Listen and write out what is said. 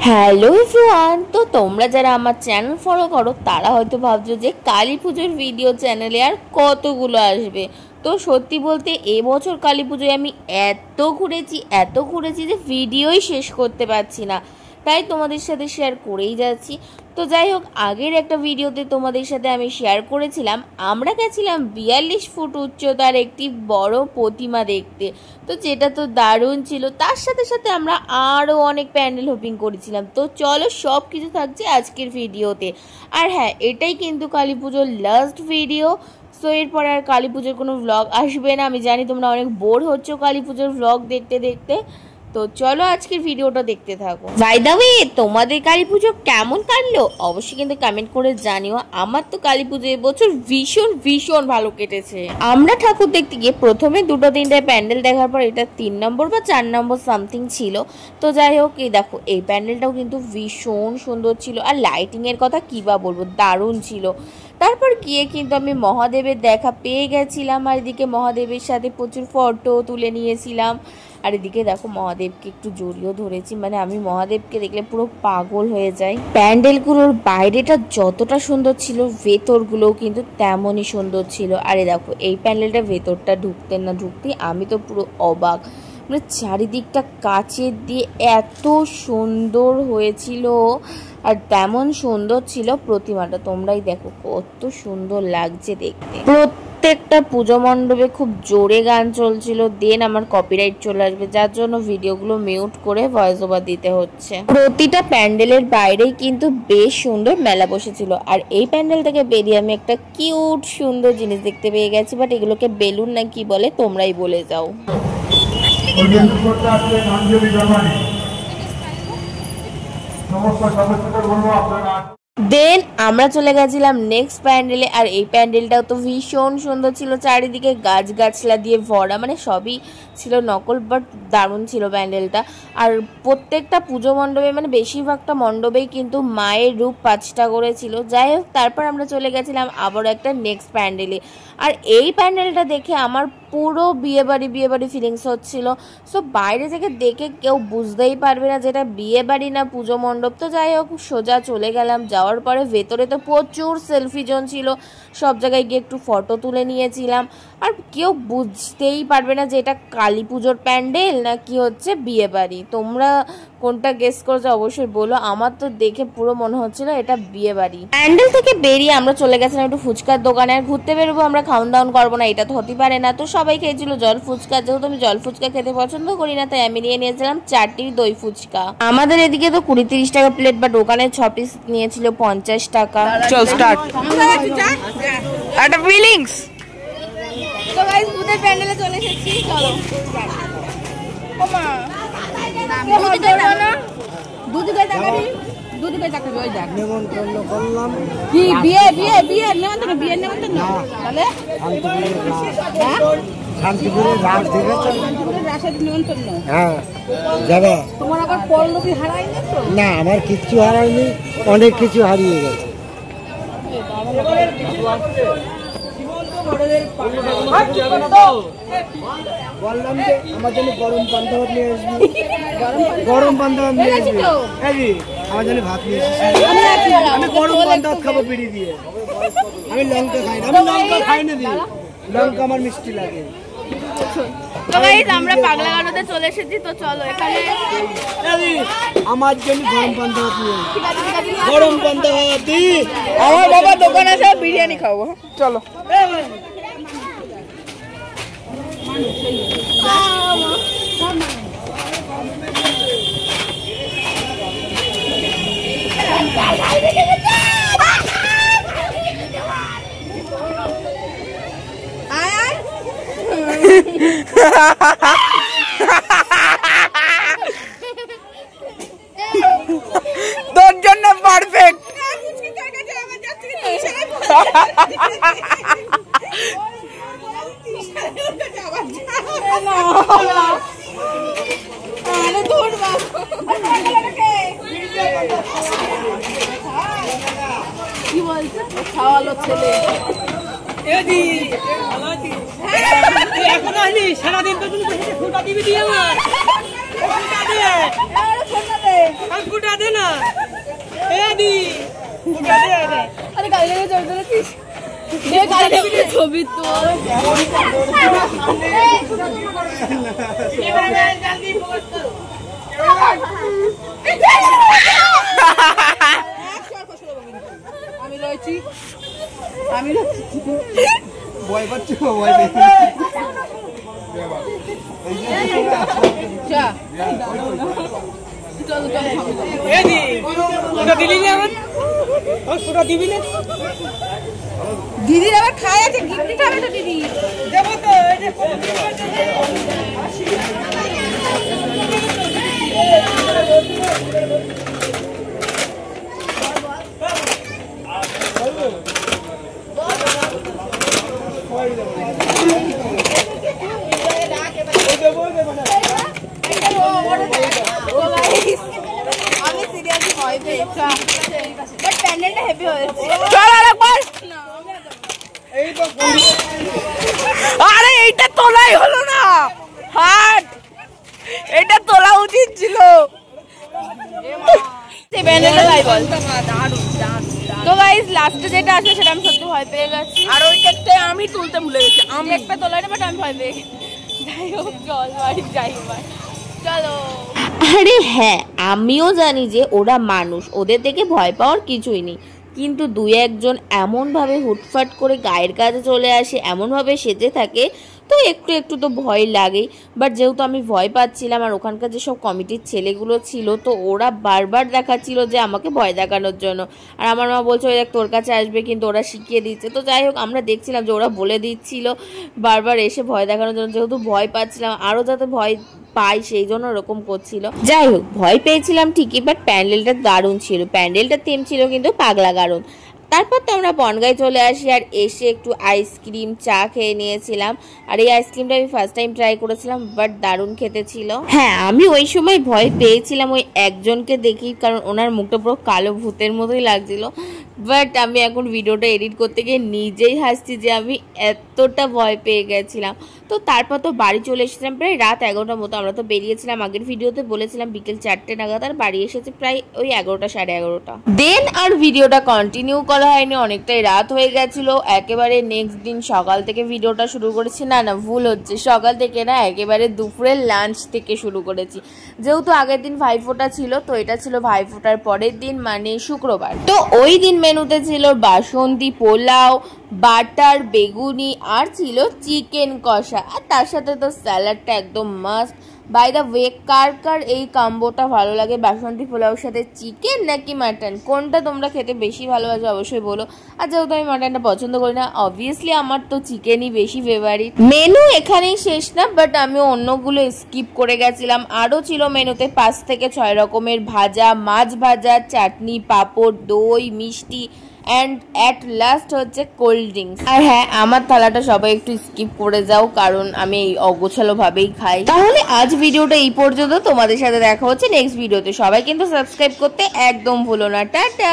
Hello everyone, তো তোমরা যারা আমার চ্যানেল ফলো করো তারা হয়তো ভাবছো যে কালী পুজোর ভিডিও চ্যানেলে আর কতগুলো আসবে। তো সত্যি বলতে এবছর কালী পুজোয় আমি এত ঘুরেছি যে ভিডিওই শেষ করতে পারছি না, তাই তোমাদের সাথে শেয়ার করেই যাচ্ছি। তো যাই হোক, আগের একটা ভিডিওতে তোমাদের সাথে আমি শেয়ার করেছিলাম আমরা গেছিলাম 42 ফুট উচ্চতার একটি বড় প্রতিমা দেখতে, তো যেটা তো দারুণ ছিল। তার সাথে সাথে আমরা আরও অনেক প্যান্ডেল হোপিং করেছিলাম। তো চলো, সব কিছু থাকছে আজকের ভিডিওতে। আর হ্যাঁ, এটাই কিন্তু কালী পুজোর লাস্ট ভিডিও। সো এরপর আর কালী পুজোর কোনো ভ্লগ আসবে না। আমি জানি তোমরা অনেক বোর হচ্ছ কালী পুজোর ভ্লগ দেখতে দেখতে, তো চলো আজকের ভিডিওটা দেখতে থাকো। বাই দ্য ওয়ে, তোমাদের কালী পুজো কেমন কাটলো অবশ্যই কিন্তু কমেন্ট করে জানিও। আমার তো কালী পুজো এবছর ভীষণ ভালো কেটেছে। আমরা ঠাকুর দেখতে গিয়ে প্রথমে 2-3টে প্যান্ডেল দেখার পর এটা 3 নম্বর বা 4 নম্বর সামথিং ছিল। তো যাই হোক, এই দেখো এই প্যান্ডেলটাও কিন্তু ভীষণ সুন্দর ছিল, আর লাইটিং এর কথা কি বা বলবো, দারুণ ছিল। তারপর গিয়ে কিন্তু আমি মহাদেবের দেখা পেয়ে গেছিলাম, আর এদিকে মহাদেবের সাথে প্রচুর ফটো তুলে নিয়েছিলাম। আর এদিকে দেখো মহাদেবকে একটু জড়িয়েও ধরেছি, মানে আমি মহাদেবকে দেখলে পুরো পাগল হয়ে যাই। প্যান্ডেলগুলোর বাইরেটা যতটা সুন্দর ছিল ভেতরগুলোও কিন্তু তেমনই সুন্দর ছিল। আরে দেখো এই প্যান্ডেলটা ভেতরটা ঢুকতে আমি তো পুরো অবাক, মানে চারিদিকটা কাচের দিয়ে এত সুন্দর হয়েছিল, আর তেমন সুন্দর ছিল প্রতিমাটা। তোমরাই দেখো কত সুন্দর লাগছে দেখতে। প্রত্যেকটা পুজো মণ্ডপে খুব জোরে গান চলছিল, দেন আমার কপিরাইট চলে আসবে, যার জন্য ভিডিওগুলো মিউট করে ভয়েস ওভার দিতে হচ্ছে। প্রতিটা প্যান্ডেলের বাইরেই কিন্তু বেশ সুন্দর মেলা বসেছিল, আর এই প্যান্ডেল থেকে বেরিয়ে আমি একটা কিউট সুন্দর জিনিস দেখতে পেয়ে গেছি, বাট এগুলোকে বেলুন না কি বলে তোমরাই বলে যাও। দেন আমরা চলে গেছিলাম নেক্সট প্যান্ডেলে, আর এই প্যান্ডেলটাও তো ভীষণ সুন্দর ছিল, চারিদিকে গাছগাছলা দিয়ে ভরা, মানে সবই ছিল নকল, বাট দারুণ ছিল প্যান্ডেলটা। আর প্রত্যেকটা পুজো মণ্ডপে, মানে বেশিরভাগটা মণ্ডপেই কিন্তু মায়ের রূপ 5টা করে ছিল। যাই হোক, তারপর আমরা চলে গেছিলাম আবারও একটা নেক্সট প্যান্ডেলে, আর এই প্যান্ডেলটা দেখে আমার পুরো বিয়েবাড়ি ফিলিংস হচ্ছিল। সো বাইরে থেকে দেখে কেউ বুঝতেই পারবে না যেটা বিয়েবাড়ি না পুজো মণ্ডপ। তো যাই হোক, সোজা চলে গেলাম। যাওয়ার পরে ভেতরে তো প্রচুর সেলফি জোন ছিল, সব জায়গায় গিয়ে একটু ফটো তুলে নিয়েছিলাম। আর কেউ বুঝতেই পারবে না যে এটা কালী পুজোর প্যান্ডেল না কি হচ্ছে বিয়েবাড়ি। তোমরা কোনটা গেস করছো অবশ্যই বলো, আমার তো দেখে পুরো মনে হচ্ছিল এটা বিয়েবাড়ি। প্যান্ডেল থেকে বেরিয়ে আমরা চলে গেছিলাম একটু ফুচকার দোকানে। আর ঘুরতে বেরোবো আমরা, খাওয়ান দাওয়ান করবো না, এটা তো হতে পারে না। তো সবাই খেয়েছিল জল ফুচকা, যেহেতু আমি জল ফুচকা খেতে পছন্দ করি না, তাই আমি নিয়ে নিয়েছিলাম 4টি দই ফুচকা। আমাদের এদিকে তো 20-30 টাকা প্লেট, বাট ওখানে 6 পিস নিয়েছিল 50 টাকা। চল স্টার্ট একটা ফিলিংস। তো গাইস, ভূতের প্যান্ডেলে চলে এসেছি, চলো। ওমা দুদিকে তাকাবি, দুদিকে তাকাবি, ওই দেখ নেমন্তন্ন করলাম কি বিয়ে নেমন্তন্ন, বিয়ের নেমন্তন্ন তাহলে শান্তিপুরের রাস দেখেছো? শান্তিপুরের রাসের নেমন্তন্ন, হ্যাঁ যাবে। তোমার আবার পরলোকি হারায়নি তো? না, আমার কিচ্ছু হারায়নি, অনেক কিছু হারিয়ে গেছে। বললাম যে আমার জন্য গরম পান্তা ভাত নিয়ে আসবি, গরম পান্তা ভাত নিয়ে আসবি, আমার জন্য ভাত নিয়ে আসবি। আমি গরম পান্তা ভাত খাবো বিড়ি দিয়ে, আমি লঙ্কা খাই না, আমি লঙ্কা খাই না দিই, লঙ্কা আমার মিষ্টি লাগে। তো গাইস, আমরা পাগলা গানোতে চলে এসেছি। তো চলো এখানে আমার জন্য গরম পান্তা ভাত নিয়ে আসবি, গরম পান্তা ভাত। আমার বাবা দোকান আছে, বিরিয়ানি খাবো, চলো। তোর জন্য পারফেক্ট। কি বলছে খাওয়ালো ছেলে? এখন আসলি সারাদিন তো তুমি ফোটা দিবি দিয়ে আমার ফুটা দে না। ছবি তো আমি রয়েছি ভয় পাচ্ছি ভয় দিদির আবার খাই আছে গিফট খাবে তো দিদি দেবো তো আমি সিরিয়াসলি ভয় পেয়েছি বাট প্যান্ডেলটা হেভি হয়েছে চল আরেকবার আরে এইটা তোলাই হলো না হাট এটা তোলা উচিত ছিল তো গাইস লাস্টে যেটা আসবে সেটা আমি সত্যি ভয় পেয়ে গেছি আর ওই কেকটা আমি তুলতে ভুলে গেছি আমি একটা তোলাই না বাট আমি ভয় পেয়ে গেছি যাই হোক চল বাড়ি যাই চলো আরে হ্যাঁ আমিও জানি যে ওরা মানুষ ওদের থেকে ভয় পাওয়ার কিছুই নেই কিন্তু দুই একজন এমনভাবে হুটফাট করে গায়ের কাছে চলে আসে এমনভাবে সেজে থাকে তো একটু তো ভয় লাগেই বাট যেহেতু আমি ভয় পাচ্ছিলাম আর ওখানকার যেসব কমিটির ছেলেগুলো ছিল তো ওরা বারবার দেখাচ্ছিল যে আমাকে ভয় দেখানোর জন্য আর আমার মা বলছে ওই দেখ তোর কাছে আসবে কিন্তু ওরা শিখিয়ে দিচ্ছে তো যাই হোক আমরা দেখছিলাম যে ওরা বলে দিচ্ছিল বারবার এসে ভয় দেখানোর জন্য যেহেতু ভয় পাচ্ছিলাম আরও যাতে ভয় পাই সেই জন্য ওরকম করছিল যাই হোক ভয় পেয়েছিলাম ঠিকই বাট প্যান্ডেলটা দারুণ ছিল প্যান্ডেলটা থিম ছিল কিন্তু পাগলা দারুণ তারপর তো আমরা বনগাঁয় চলে আসি আর এসে একটু আইসক্রিম চা খেয়ে নিয়েছিলাম আর এই আইসক্রিমটা আমি ফার্স্ট টাইম ট্রাই করেছিলাম বাট দারুণ খেতে ছিল হ্যাঁ আমি ওই সময় ভয় পেয়েছিলাম ওই একজনকে দেখি কারণ ওনার মুখটা পুরো কালো ভূতের মতোই লাগছিল বাট আমি এখন ভিডিওটা এডিট করতে গিয়ে নিজেই হাসছি যে আমি এতটা ভয় পেয়ে গেছিলাম তো তারপর তো বাড়ি চলে এসেছিলাম প্রায় রাত 11টার মতো আমরা তো বেরিয়েছিলাম আগের ভিডিওতে বলেছিলাম বিকেল 4টে নাগাদ আর বাড়ি এসেছে প্রায় ওই 11টা 11:30 দেন আর ভিডিওটা কন্টিনিউ করা হয়নি অনেকটাই রাত হয়ে গেছিল একেবারে নেক্সট দিন সকাল থেকে ভিডিওটা শুরু করেছি না ভুল হচ্ছে সকাল থেকে না একেবারে দুপুরের লাঞ্চ থেকে শুরু করেছি যেহেতু আগের দিন ভাইফোঁটা ছিল তো এটা ছিল ভাইফোঁটার পরের দিন মানে শুক্রবার তো ওই দিন মেনুতে ছিল বাসন্তী পোলাও বাটার বেগুনি আর ছিল চিকেন কষা আর তার সাথে তো স্যালাডটা একদম মাস্ট বাই দ্য ওয়ে কার কার এই কম্বোটা ভালো লাগে বাসন্তী পোলাওর সাথে চিকেন নাকি মাটন কোনটা তোমরা খেতে বেশি ভালোবাসো অবশ্যই বলো আর যেহেতু আমি মাটনটা পছন্দ করি না অবভিয়াসলি আমার তো চিকেনই বেশি ফেভারিট মেনু এখানেই শেষ না বাট আমি অন্যগুলো স্কিপ করে গেছিলাম আরও ছিল মেনুতে 5 থেকে 6 রকমের ভাজা মাছ ভাজা চাটনি পাঁপড় দই মিষ্টি অ্যান্ড অ্যাট লাস্ট হচ্ছে কোল্ড ড্রিঙ্কস আর হ্যাঁ আমার থালাটা সবাই একটু স্কিপ করে যাও কারণ আমি এই অগোছালো ভাবেই খাই তাহলে আজ ভিডিওটা এই পর্যন্ত তোমাদের সাথে দেখা হচ্ছে নেক্সট ভিডিওতে সবাই কিন্তু সাবস্ক্রাইব করতে একদম ভুলো না টাটা